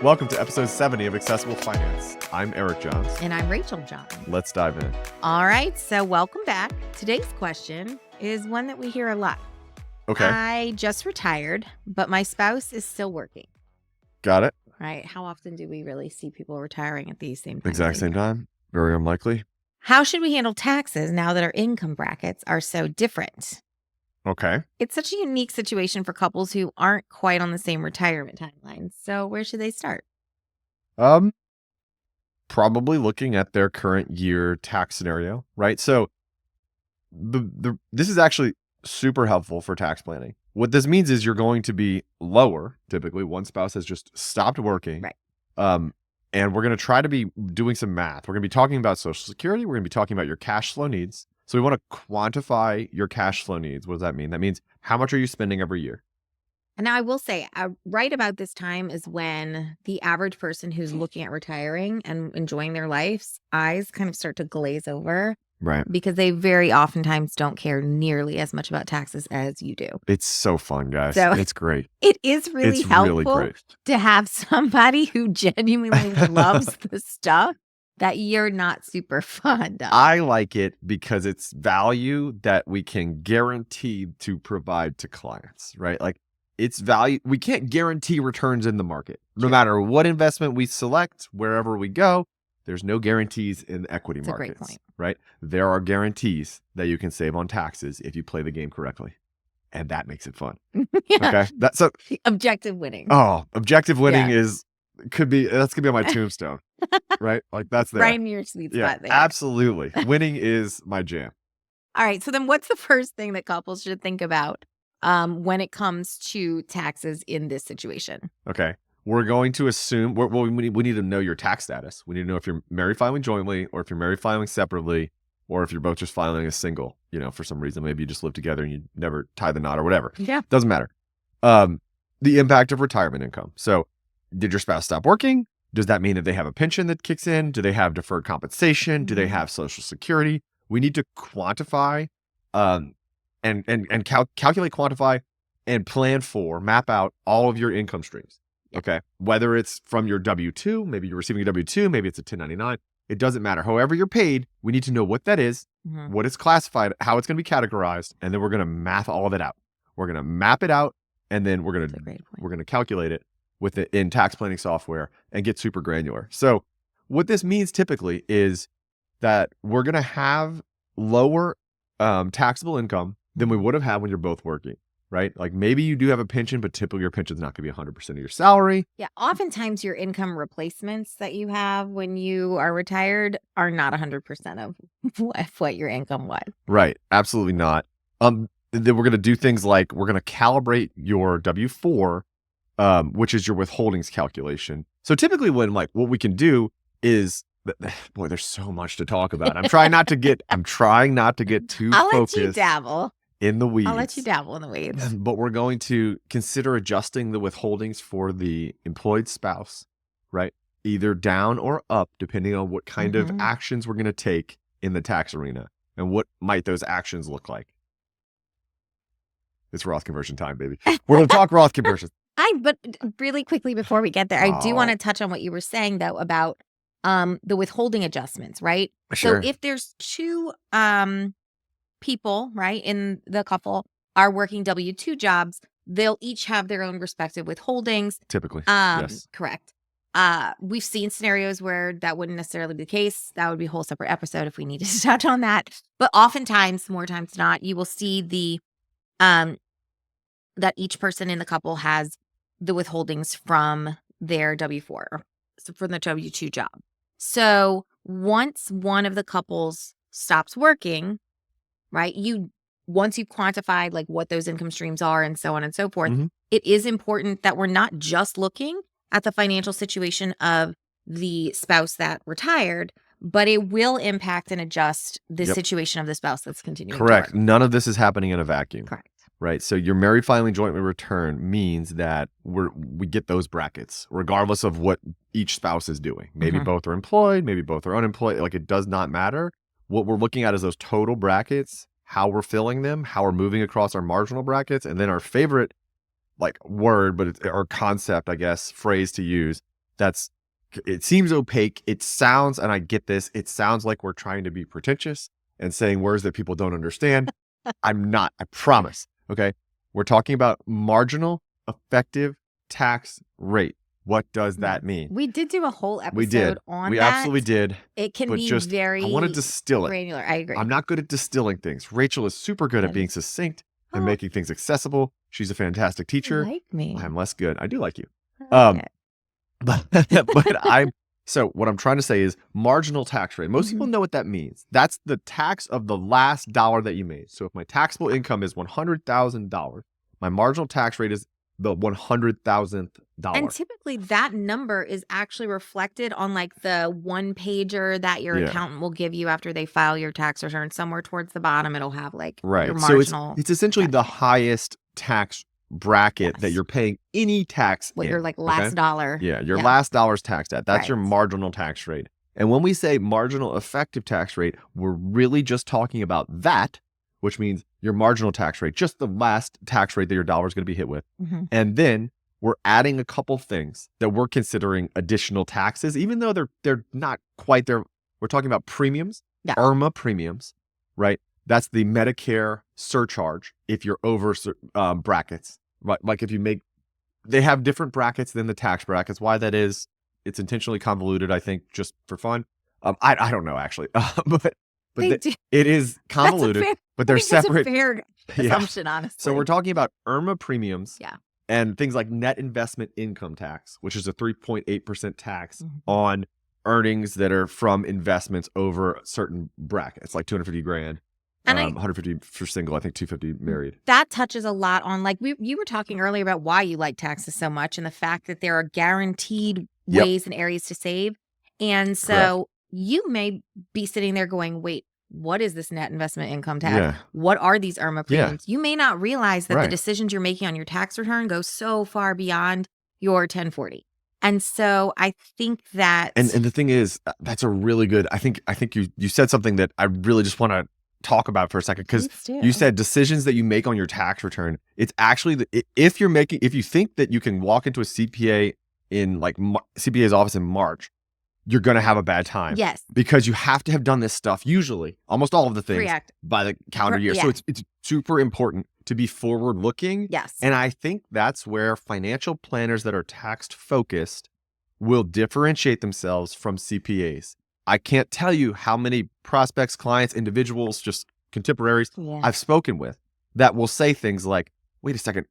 Welcome to episode 70 of Accessible Finance. I'm Eric Johns. And I'm Rachel Johns. Let's dive in. All right, so welcome back. Today's question is one that we hear a lot. Okay. I just retired, but my spouse is still working. Got it. Right? How often do we really see people retiring at the same time? Exact same time. Very unlikely. How should we handle taxes now that our income brackets are so different? Okay. It's such a unique situation for couples who aren't quite on the same retirement timeline. So where should they start? Probably looking at their current year tax scenario, right? So this is actually super helpful for tax planning. What this means is you're going to be lower. Typically, one spouse has just stopped working. Right. And we're going to try to be doing some math. We're going to be talking about Social Security. We're going to be talking about your cash flow needs. So we want to quantify your cash flow needs. What does that mean? That means how much are you spending every year? And now I will say, right about this time is when the average person who's looking at retiring and enjoying their lives, eyes kind of start to glaze over. Right. Because they very oftentimes don't care nearly as much about taxes as you do. It's so fun, guys. So it's great. It is really it's helpful really great to have somebody who genuinely loves the stuff that you're not super fond of. I like it because it's value that we can guarantee to provide to clients, right? Like it's value. We can't guarantee returns in the market. No matter what investment we select, wherever we go, there's no guarantees in equity markets. That's a great point. Right? There are guarantees that you can save on taxes if you play the game correctly. And that makes it fun. Yeah. Okay. Objective winning. Oh, objective winning that's gonna be on my tombstone. Right? Like that's there. Right in your sweet spot there. Absolutely. Winning is my jam. All right. So then what's the first thing that couples should think about when it comes to taxes in this situation? Okay. We're going to assume, we need to know your tax status. We need to know if you're married filing jointly or if you're married filing separately or if you're both just filing as single, for some reason. Maybe you just live together and you never tie the knot or whatever. Yeah. Doesn't matter. The impact of retirement income. So did your spouse stop working? Does that mean that they have a pension that kicks in? Do they have deferred compensation? Do they have Social Security? We need to quantify and calculate, quantify, and plan for, map out all of your income streams. Okay. Whether it's from your W-2, maybe you're receiving a W-2, maybe it's a 1099. It doesn't matter. However you're paid, we need to know what that is, what it's classified, how it's going to be categorized, and then we're going to math all of it out. We're going to map it out, and then we're going to calculate it with it in tax planning software and get super granular. So what this means typically is that we're going to have lower taxable income than we would have had when you're both working. Right? Like maybe you do have a pension, but typically your pension's not going to be 100% of your salary. Yeah. Oftentimes your income replacements that you have when you are retired are not 100% of what your income was. Right. Absolutely not. Then we're going to do things like we're going to calibrate your W-4, which is your withholdings calculation. So typically what we can do is, boy, there's so much to talk about. I'm trying not to get too focused. I'll let you dabble. In the weeds. I'll let you dabble in the weeds. But we're going to consider adjusting the withholdings for the employed spouse, right? Either down or up, depending on what kind of actions we're going to take in the tax arena and what might those actions look like. It's Roth conversion time, baby. We're going to talk Roth conversions. But really quickly before we get there, I do want to touch on what you were saying, though, about the withholding adjustments, right? Sure. So if there's two people, right, in the couple are working W-2 jobs, they'll each have their own respective withholdings. Typically, yes. Correct. We've seen scenarios where that wouldn't necessarily be the case. That would be a whole separate episode if we needed to touch on that. But oftentimes, more times than not, you will see that each person in the couple has the withholdings from their W-4, so from the W-2 job. So once one of the couples stops working, right? Once you've quantified like what those income streams are and so on and so forth, it is important that we're not just looking at the financial situation of the spouse that retired, but it will impact and adjust the situation of the spouse that's continuing. Correct. None of this is happening in a vacuum. Correct. Right. So your married filing jointly return means that we get those brackets regardless of what each spouse is doing. Maybe both are employed, maybe both are unemployed. Like it does not matter. What we're looking at is those total brackets, how we're filling them, how we're moving across our marginal brackets, and then our favorite word, but it's our concept, I guess, phrase to use, it seems opaque. It sounds, and I get this, it sounds like we're trying to be pretentious and saying words that people don't understand. I'm not, I promise. Okay. We're talking about marginal effective tax rate. What does that mean? We did do a whole episode We did. on We that. absolutely did. It can But be just, very I want to distill it. granular. I agree. I'm not good at distilling things. Rachel is super good at That being is- succinct and Oh. making things accessible. She's a fantastic You teacher. like me. I'm less good. I do like you. I like it. But so what I'm trying to say is marginal tax rate. Most people know what that means. That's the tax of the last dollar that you made. So if my taxable income is $100,000, my marginal tax rate is the $100,000. And typically that number is actually reflected on like the one pager that your Yeah. accountant will give you after they file your tax return. Somewhere towards the bottom, it'll have like your Right. So marginal. it's essentially tax the rate. highest tax bracket that Yes. you're paying any tax What in. your like last okay? dollar. Yeah, your last dollar's taxed at. That's your Right. marginal tax rate. And when we say marginal effective tax rate, we're really just talking about that, which means your marginal tax rate, just the last tax rate that your dollar is going to be hit with. Mhm. And then we're adding a couple things that we're considering additional taxes, even though they're not quite there. We're talking about premiums, Yeah. IRMA premiums, right? That's the Medicare surcharge if you're over brackets, right? Like if you make, they have different brackets than the tax brackets. Why that is, it's intentionally convoluted, I think, just for fun. I don't know actually, but They do. it is convoluted. That's a fair, But they're I think that's separate. a fair Yeah. assumption, honestly. So we're talking about IRMA premiums, Yeah. and things like net investment income tax, which is a 3.8% tax Mhm. on earnings that are from investments over certain brackets, like 250 grand, And 150 for single, I think 250 married. that touches a lot on like you were talking earlier about why you like taxes so much and the fact that there are guaranteed Yep. ways and areas to save. And so you may be sitting there going, wait, what is this net investment income tax? Yeah. What are these IRMA Yeah. premiums? You may not realize that the Right. decisions you're making on your tax return go so far beyond your 1040. And so I think that And the thing is, that's a really good, I think you said something that I really just want to talk about for a second, because Please do. you said decisions that you make on your tax return. It's actually if you think that you can walk into a CPA in like CPA's office in March, you're going to have a bad time. Yes. Because you have to have done this stuff, usually almost all of the things, React. by the calendar year. Yeah. So it's super important to be forward looking. Yes. And I think that's where financial planners that are tax focused will differentiate themselves from CPAs. I can't tell you how many prospects, clients, individuals, just contemporaries Yeah. I've spoken with that will say things like, wait a second,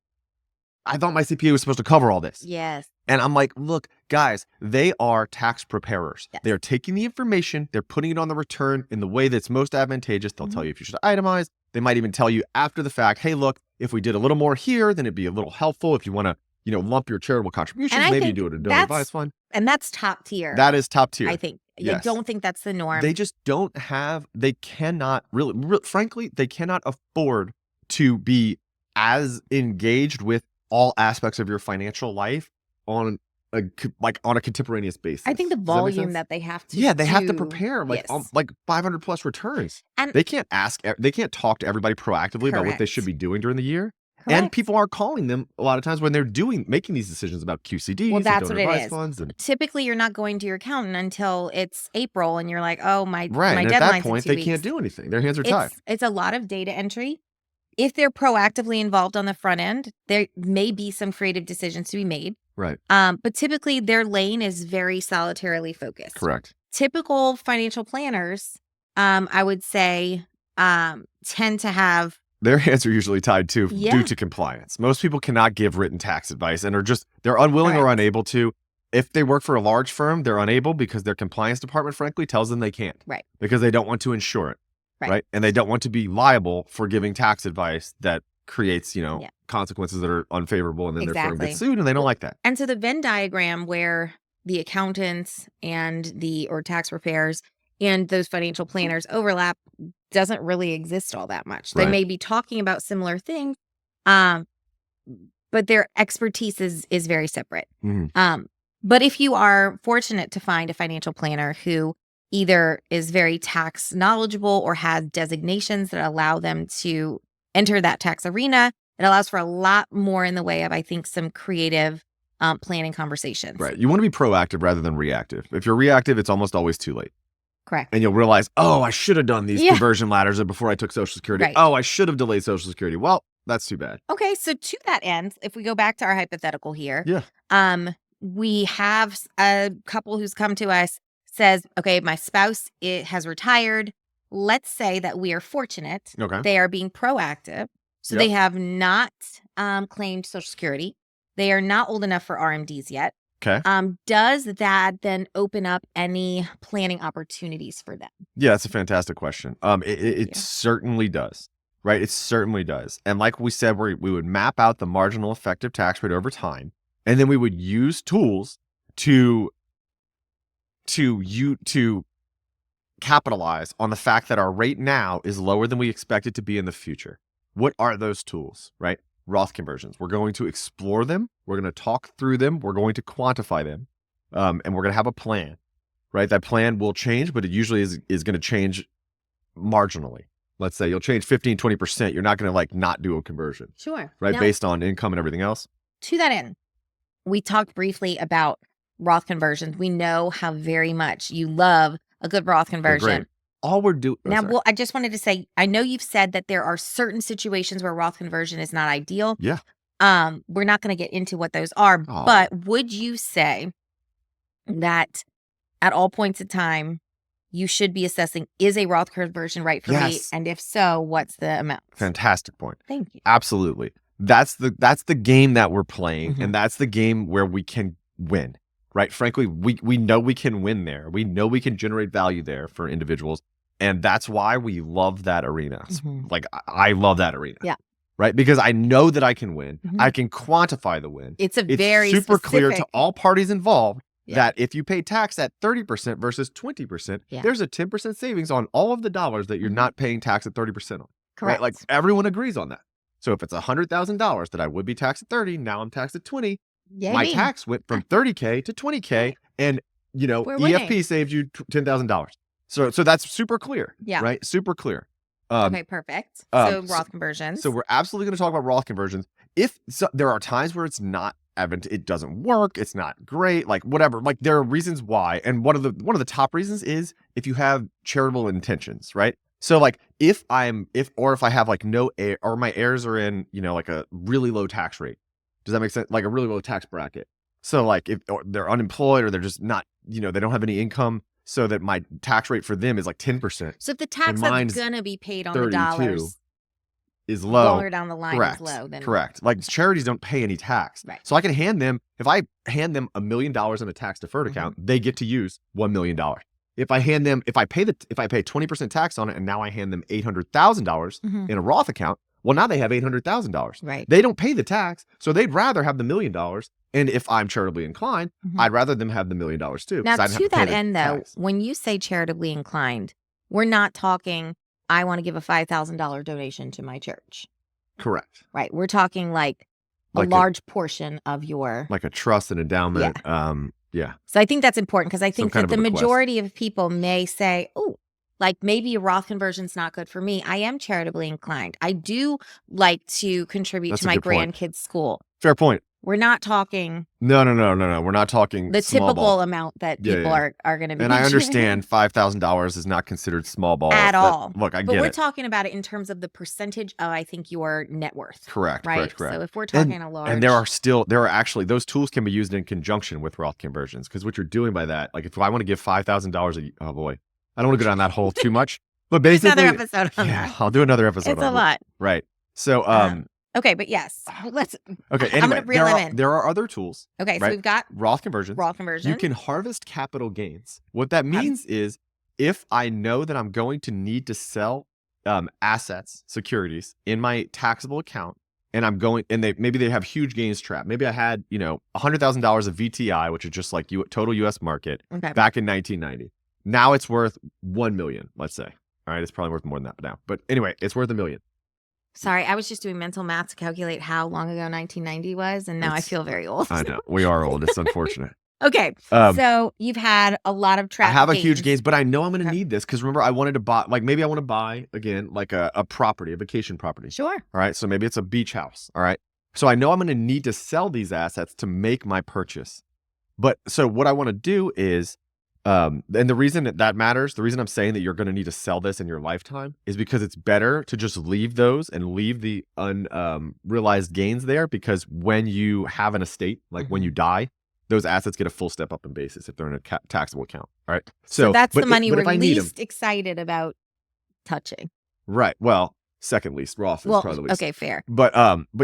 I thought my CPA was supposed to cover all this. Yes. And I'm like, look, guys, they are tax preparers. Yes. They're taking the information, they're putting it on the return in the way that's most advantageous. They'll tell you if you should itemize. They might even tell you after the fact, hey, look, if we did a little more here, then it'd be a little helpful. If you want to, lump your charitable contributions, I maybe you think do it in a donor that's advice fund. And that's top tier. That is top tier. I think. I Yes. don't think that's the norm. They just don't have, they cannot frankly, they cannot afford to be as engaged with all aspects of your financial life on a contemporaneous basis. I think the Does that make volume sense? that they have to Yeah, they have to do- prepare like Yes. 500 plus returns. And- they can't talk to everybody proactively about what they should be doing during the year. And Correct. people are calling them a lot of times when they're making these decisions about QCDs, Well, that's and what donor it advice is. funds, and Typically, you're not going to your accountant until it's April, and you're like, "Oh, my right. my And deadline's at that point, in 2 they can't weeks." do anything. Their hands are tied. It's a lot of data entry. If they're proactively involved on the front end, there may be some creative decisions to be made. Right. But typically, their lane is very solitarily focused. Correct. Typical financial planners, I would say, tend to have. Their hands are usually tied too Yeah. due to compliance. Most people cannot give written tax advice and they're unwilling or Correct. unable to. If they work for a large firm, they're unable because their compliance department, frankly, tells them they can't. Right. Because they don't want to insure it. Right. And they don't want to be liable for giving tax advice that creates, consequences that are unfavorable, and then their firm Exactly. gets sued, and they don't like that. And so the Venn diagram where the accountants and or tax preparers and those financial planners overlap doesn't really exist all that much. They Right. may be talking about similar things, but their expertise is very separate. Mhm. But if you are fortunate to find a financial planner who either is very tax knowledgeable or has designations that allow them to enter that tax arena, it allows for a lot more in the way of, I think, some creative planning conversations. Right. You want to be proactive rather than reactive. If you're reactive, it's almost always too late. Correct. And you'll realize, oh, I should have done these Yeah. conversion ladders before I took Social Security. Right. Oh, I should have delayed Social Security. Well, that's too bad. Okay, so to that end, if we go back to our hypothetical here, Yeah. we have a couple who's come to us, says, okay, my spouse has retired. Let's say that we are fortunate. Okay. They are being proactive. So Yep. they have not claimed Social Security. They are not old enough for RMDs yet. Okay. Does that then open up any planning opportunities for them? Yeah, that's a fantastic question. It certainly does. Right? It certainly does. And like we said, we would map out the marginal effective tax rate over time, and then we would use tools to capitalize on the fact that our rate now is lower than we expect it to be in the future. What are those tools, right? Roth conversions. We're going to explore them. We're going to talk through them. We're going to quantify them. And we're going to have a plan, right? That plan will change, but it usually is going to change marginally. Let's say you'll change 15, 20%. You're not going to like not do a conversion. Sure. Right? Now, based on income and everything else. to that end, we talked briefly about Roth conversions. We know how very much you love a good Roth They're conversion. great. All we're doing. Now, well, I just wanted to say, I know you've said that there are certain situations where Roth conversion is not ideal. Yeah. We're not going to get into what those are, Oh. but would you say that at all points in time, you should be assessing, is a Roth conversion right for me? Yes. And if so, what's the amount? Fantastic point. Thank you. Absolutely. That's the game that we're playing, Mhm. and that's the game where we can win. Right? Frankly, we know we can win there. We know we can generate value there for individuals, and that's why we love that arena. Mhm. Like I love that arena. Yeah. Right? Because I know that I can win. Mhm. I can quantify the win. It's It's very super clear to specific. all parties involved Yeah. that if you pay tax at 30% versus 20%, Yeah. there's a 10% savings on all of the dollars that you're Mhm. not paying tax at 30% on. Correct. Right? Like everyone agrees on that. So if it's $100,000 that I would be taxed at 30, now I'm taxed at 20. Yay My me. tax went from 30K to 20K, and We're EFP winning. saved you $10,000. So that's super clear. Yeah. Right? Super clear. Okay, perfect. So Roth conversions. So we're absolutely going to talk about Roth conversions. There are times where it's not it doesn't work, it's not great, like whatever. Like there are reasons why, and one of the top reasons is if you have charitable intentions, right? So like if I have like no heir, or my heirs are in like a really low tax rate. Does that make sense? Like a really low tax bracket. So like if they're unemployed or they're just not, they don't have any income, so that my tax rate for them is like 10%. So if the tax mine's that's gonna be paid on 32 the dollars is low. longer down the line Correct. is low, then Correct. Like charities don't pay any tax. Right. So I can hand them, if I hand them $1 million in a tax deferred account, they get to use $1 million. If I pay 20% tax on it, and now I hand them $800,000 Mhm. in a Roth account, well, now they have $800,000. Right. They don't pay the tax, so they'd rather have the $1 million. And if I'm charitably inclined, Mhm. I'd rather them have the $1 million too. Now, 'cause I don't have to pay that the end, though, tax. when you say charitably inclined, we're not talking, I want to give a $5,000 donation to my church. Correct. Right. We're talking like a Like a- large portion of your. Like a trust and endowment. Yeah. So I think that's important because I think kind that of the a bequest. majority of people may say, oh, like maybe a Roth conversion's not good for me. I am charitably inclined. I do like to contribute That's to a my good point. grandkids' school. Fair point. We're not talking No. We're not talking the small typical ball. amount that Yeah, people yeah. are going to be. And I understand $5,000 is not considered small ball At all. Look, I But get we're it. talking about it in terms of the percentage of, I think, your net worth. Correct. Right. Correct. So if we're talking a large. And there are actually, those tools can be used in conjunction with Roth conversions, because what you're doing by that, like if I want to give $5,000 oh boy, I don't want to go down that hole too much, but basically, another episode on yeah, that. I'll do another episode. It's on a it. lot. Right. So, Okay, but yes, let's. okay. I'm Anyway, gonna reel him in. there are other tools. Okay, so right? we've got Roth conversions. Roth conversion. You can harvest capital gains. What that means is if I know that I'm going to need to sell assets, securities in my taxable account, and maybe they have huge gains trap. Maybe I had, $100,000 of VTI, which is just like total US market Okay. back in 1990. Now it's worth 1 million, let's say. All right. It's probably worth more than that now. But anyway, it's worth 1 million. Sorry, I was just doing mental math to calculate how long ago 1990 was, and now I feel very old. I know. We are old. It's unfortunate. Okay, so you've had a lot of trap. I have a gains. huge gains, but I know I'm going to Okay. need this because remember, I wanted to buy, maybe I want to buy again, like a property, a vacation property. Sure. All right. So maybe it's a beach house. All right. So I know I'm going to need to sell these assets to make my purchase. But so what I want to do is, and the reason that matters, the reason I'm saying that you're going to need to sell this in your lifetime is because it's better to just leave those and leave the unrealized gains there, because when you have an estate, like when you die, those assets get a full step up in basis if they're in a taxable account. All right. So that's the money we're least excited about touching. Right. Well, second least, Roth is probably the least. Okay, fair. But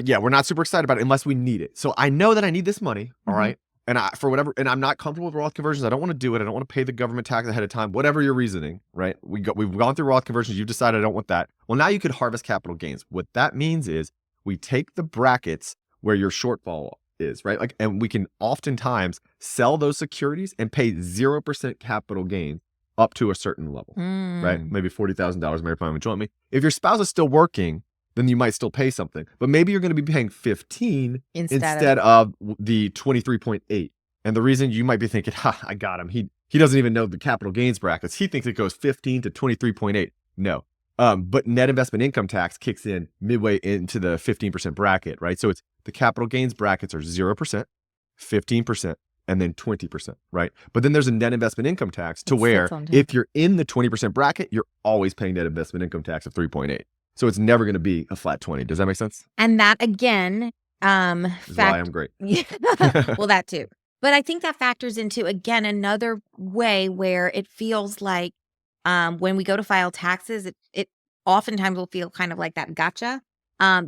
yeah, we're not super excited about it unless we need it. So I know that I need this money. All right. And and I'm not comfortable with Roth conversions. I don't want to do it. I don't want to pay the government tax ahead of time. Whatever your reasoning, right? We've gone through Roth conversions. You've decided I don't want that. Well, now you could harvest capital gains. What that means is we take the brackets where your shortfall is, right? Like, and we can oftentimes sell those securities and pay 0% capital gains up to a certain level, right? Maybe $40,000 married filing jointly. If your spouse is still working, then you might still pay something, but maybe you're going to be paying 15 instead of the 23.8. And the reason you might be thinking, I got him. He doesn't even know the capital gains brackets. He thinks it goes 15 to 23.8. No. But net investment income tax kicks in midway into the 15% bracket, right? So it's the capital gains brackets are 0%, 15%, and then 20%, right? But then there's a net investment income tax to where if you're in the 20% bracket, you're always paying net investment income tax of 3.8. So it's never going to be a flat 20. Does that make sense? And that again, is why I'm great. Well, that too. But I think that factors into, again, another way where it feels like when we go to file taxes, it oftentimes will feel kind of like that gotcha,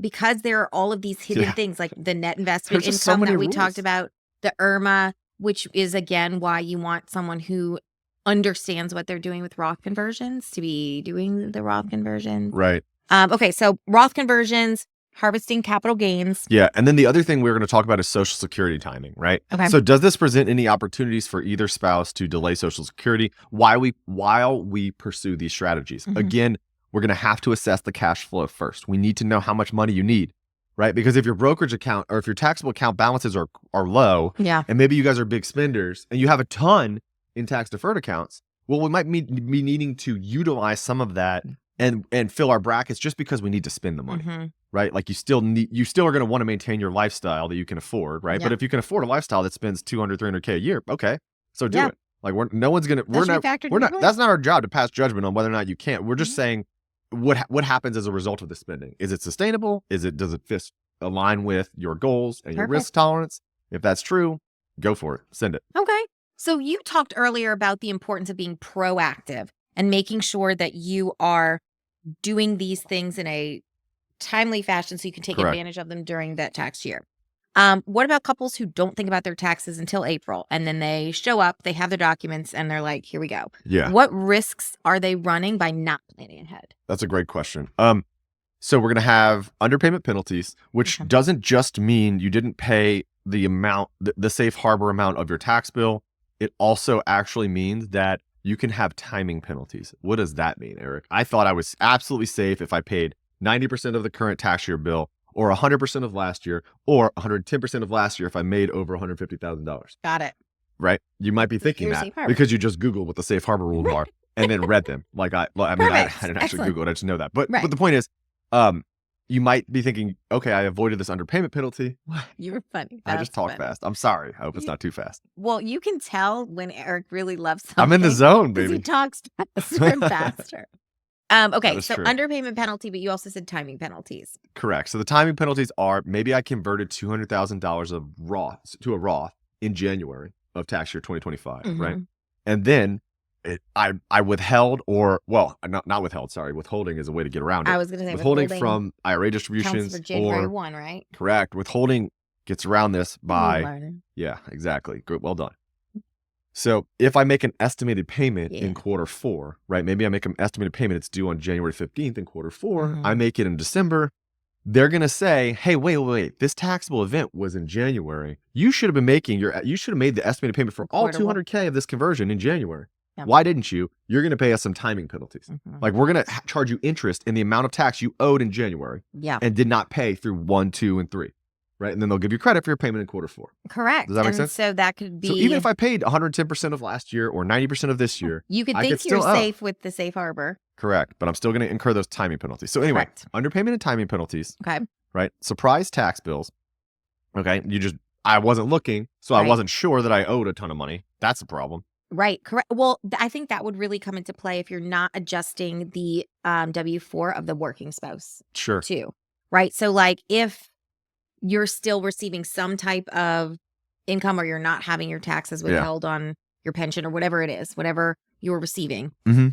because there are all of these hidden things like the net investment income that we talked about, the IRMA, which is, again, why you want someone who understands what they're doing with Roth conversions to be doing the Roth conversions. Right. Okay, so Roth conversions, harvesting capital gains. Yeah, and then the other thing we're going to talk about is Social Security timing, right? Okay. So does this present any opportunities for either spouse to delay Social Security while we pursue these strategies? Again, we're going to have to assess the cash flow first. We need to know how much money you need, right? Because if your brokerage account or if your taxable account balances are low, and maybe you guys are big spenders and you have a ton in tax deferred accounts, well, we might be needing to utilize some of that and fill our brackets just because we need to spend the money, right? Like you still are going to want to maintain your lifestyle that you can afford, right? But if you can afford a lifestyle that spends 200, 300K a year, okay, so do it. Like that's not our job to pass judgment on whether or not you can't. We're just saying what happens as a result of the spending. Is it sustainable? Does it align with your goals and your risk tolerance? If that's true, go for it. Send it. Okay. So you talked earlier about the importance of being proactive and making sure that you are doing these things in a timely fashion so you can take advantage of them during that tax year. What about couples who don't think about their taxes until April and then they show up, they have their documents, and they're like, here we go. Yeah. What risks are they running by not planning ahead? That's a great question. So we're going to have underpayment penalties, which doesn't just mean you didn't pay the amount, the safe harbor amount of your tax bill. It also actually means that you can have timing penalties. What does that mean, Eric? I thought I was absolutely safe if I paid 90% of the current tax year bill, or 100% of last year, or 110% of last year if I made over $150,000. Got it. Right? You might be thinking that because you just Googled what the safe harbor rules are and then read them. Like I didn't actually Google it. I just know that. But the point is, you might be thinking, okay, I avoided this underpayment penalty. You were funny. I just talk fast. I'm sorry. I hope it's not too fast. Well, you can tell when Eric really loves something. I'm in the zone, baby. He talks faster and faster. Okay, so true. Underpayment penalty, but you also said timing penalties. Correct. So the timing penalties are, maybe I converted $200,000 of Roth to a Roth in January of tax year 2025, right? And then I withheld, or not withheld. Sorry, withholding is a way to get around it. I was going to say withholding from IRA distributions for January 1, right? Correct. Withholding gets around this by exactly. Good, well done. So if I make an estimated payment in quarter 4, right? Maybe I make an estimated payment. It's due on January 15th in quarter 4. I make it in December. They're going to say, hey, wait. This taxable event was in January. You should have made the estimated payment for all 200K of this conversion in January. Why didn't you? You're going to pay us some timing penalties. Like we're going to charge you interest in the amount of tax you owed in January and did not pay through 1, 2, and 3. Right. And then they'll give you credit for your payment in quarter 4. Correct. Does that make sense? So that could be. So even if I paid 110% of last year or 90% of this year, you could think you're safe with the safe harbor. Correct. But I'm still going to incur those timing penalties. So anyway, underpayment and timing penalties. Okay. Right. Surprise tax bills. Okay. I wasn't looking, so I Right. wasn't sure that I owed a ton of money. That's the problem. Right. Correct. Well, I think that would really come into play if you're not adjusting the W-4 of the working spouse Sure. too. Right. So, like, if you're still receiving some type of income or you're not having your taxes Yeah. withheld on your pension or whatever it is, whatever you're receiving. Mm-hmm.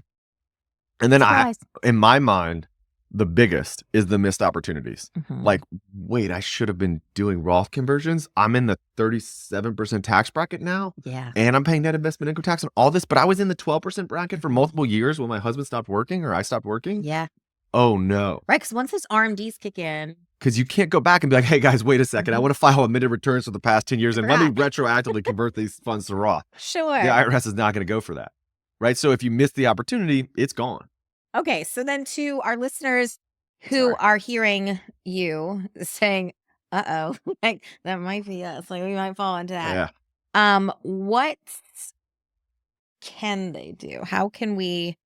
And then Surprise. in my mind, the biggest is the missed opportunities. Mhm. Like, wait, I should have been doing Roth conversions. I'm in the 37% tax bracket now. Yeah. And I'm paying net investment income tax on all this, but I was in the 12% bracket for multiple years when my husband stopped working or I stopped working. Yeah. Oh, no. Right. Because once those RMDs kick in. Because you can't go back and be like, hey, guys, wait a second. I want to file admitted returns for the past 10 years and let me retroactively convert these funds to Roth. Sure. The IRS is not going to go for that. Right. So if you miss the opportunity, it's gone. Okay. So then to our listeners who are hearing you saying, uh-oh, like that might be us. Like we might fall into that. Yeah. What can they do? How can we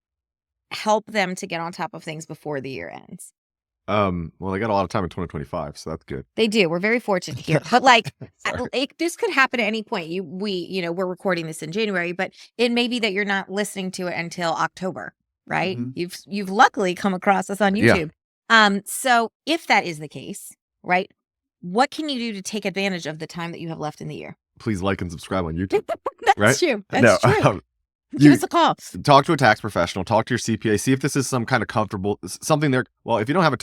help them to get on top of things before the year ends? Well, they got a lot of time in 2025, so that's good. They do. We're very fortunate here. But like this could happen at any point. We're recording this in January, but it may be that you're not listening to it until October, right? Mm-hmm. You've luckily come across us on YouTube. Yeah. So if that is the case, right, what can you do to take advantage of the time that you have left in the year? Please like and subscribe on YouTube. That's right? true. That's true. Give us a call. Talk to a tax professional. Talk to your CPA. See if this is some kind of comfortable, something there. Well, if you don't have a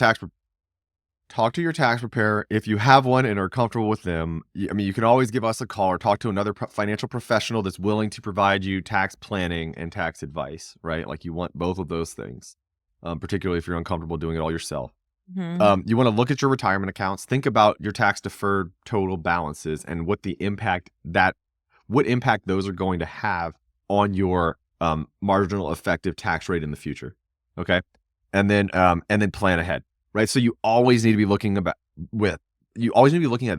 talk to your tax preparer. If you have one and are comfortable with them, you can always give us a call or talk to another financial professional that's willing to provide you tax planning and tax advice, right? Like you want both of those things, particularly if you're uncomfortable doing it all yourself. Mm-hmm. You want to look at your retirement accounts, think about your tax deferred total balances and what impact those are going to have on your marginal effective tax rate in the future. Okay. And then plan ahead, right? So you always need to be looking at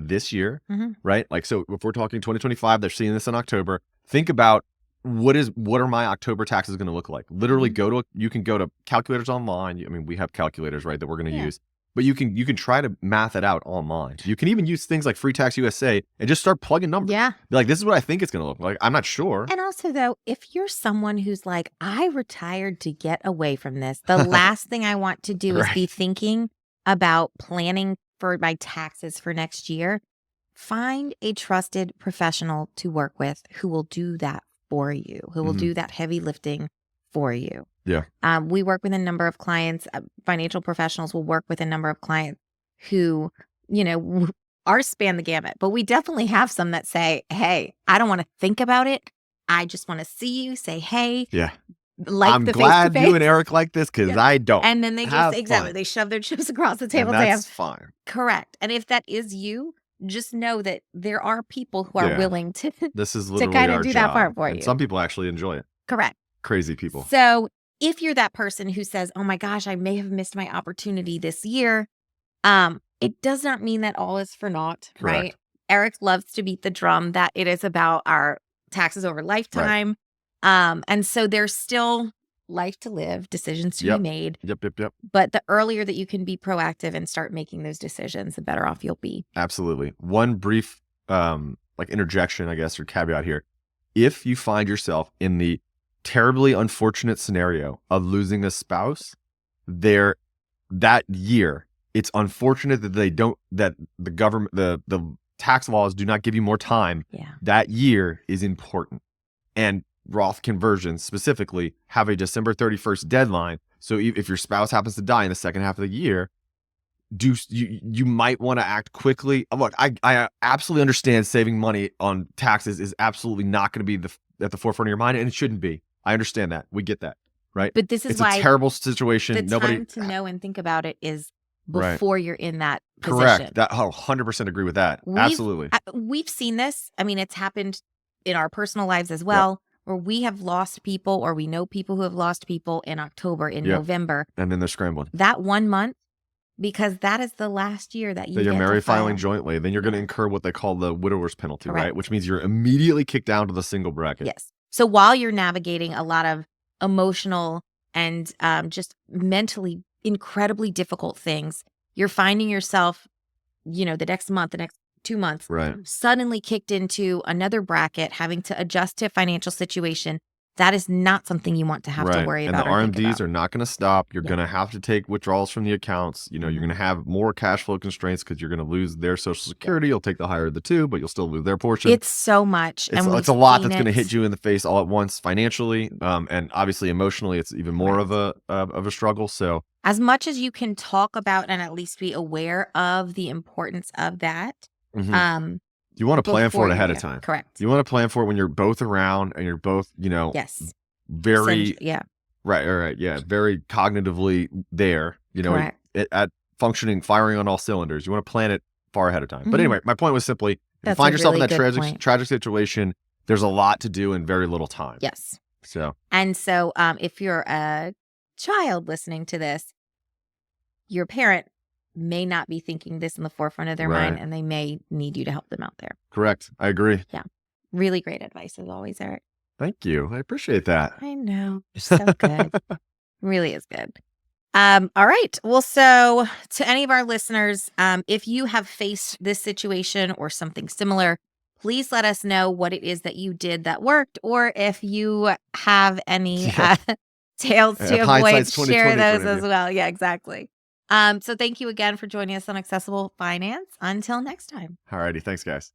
this year, mm-hmm. right? Like, so if we're talking 2025, they're seeing this in October. Think about what are my October taxes going to look like? Literally mm-hmm. You can go to calculators online. We have calculators, right, that we're going to use. But you can try to math it out online. You can even use things like Free Tax USA and just start plugging numbers. Yeah. Be like, this is what I think it's going to look like. I'm not sure. And also, though, if you're someone who's like, I retired to get away from this, the last thing I want to do is be thinking about planning for my taxes for next year. Find a trusted professional to work with who will do that for you, who will mm-hmm. do that heavy lifting for you. Yeah. We work with a number of clients, financial professionals will work with a number of clients who, are span the gamut, but we definitely have some that say, hey, I don't want to think about it. I just want to see you say, hey. Yeah. Like I'm glad you and Eric like this because I don't. And then they they shove their chips across the table. And that's fine. Correct. And if that is you, just know that there are people who are willing to, this is literally to kind our of do job. that part for you. Some people actually enjoy it. Correct. Crazy people. So if you're that person who says, oh my gosh, I may have missed my opportunity this year, it does not mean that all is for naught, Correct. Right? Eric loves to beat the drum that it is about our taxes over lifetime. Right. And so there's still life to live, decisions to be made. Yep. But the earlier that you can be proactive and start making those decisions, the better off you'll be. Absolutely. One brief interjection, I guess, or caveat here. If you find yourself in the terribly unfortunate scenario of losing a spouse, that year, it's unfortunate that the government, the tax laws do not give you more time. Yeah. That year is important. And Roth conversions specifically have a December 31st deadline. So if your spouse happens to die in the second half of the year, you might want to act quickly. Look, I absolutely understand saving money on taxes is absolutely not going to be at the forefront of your mind, and it shouldn't be. I understand that. We get that, right? But this is it's why a terrible situation. The time to know and think about it is before you're in that position. Correct. That 100% agree with that. Absolutely. We've seen this. It's happened in our personal lives as well, where we have lost people, or we know people who have lost people in October, in November, and then they're scrambling. That 1 month. Because that is the last year that you're married filing jointly. Then you're going to incur what they call the widower's penalty, right? Which means you're immediately kicked down to the single bracket. Yes. So while you're navigating a lot of emotional and just mentally incredibly difficult things, you're finding yourself, the next month, the next 2 months, Right. suddenly kicked into another bracket, having to adjust to a financial situation. That is not something you want to have to Right. worry And about the or think RMDs about. are not going to stop. You're Yeah. going to have to take withdrawals from the accounts. You're going to have more cash flow constraints because you're going to lose their Social Security. You'll take the higher of the two, but you'll still lose their portion. It's so much. It's And a we've lot seen that's going to it. hit you in the face all at once financially, and obviously emotionally, it's even more of a struggle. So As much as you can talk about and at least be aware of the importance of that, mhm. You want to plan for before it you ahead of time. correct. You want to plan for it when you're both around and you're both, Yes. very Yeah, right, yeah, very cognitively there. correct. At functioning, firing on all cylinders. You want to plan it far ahead of time. But Mhm. anyway, my point was simply, if you That's find a yourself in really that good point. tragic situation, there's a lot to do in very little time. Yes. So And so if you're a child listening to this, your parent may not be thinking this in the forefront of their mind, Right. and they may need you to help them out there. correct, I agree. Really great advice as always, Eric. Thank you, I appreciate that. I know. You're so good. Really is good. All right. Well, so to any of our listeners, if you have faced this situation or something similar, please let us know what it is that you did that worked, or if you have any Yeah. tales to avoid, Hindsight's share 20/20 those point of as view. well. Yeah, exactly. So thank you again for joining us on Accessible Finance. Until next time. Alrighty, thanks, guys.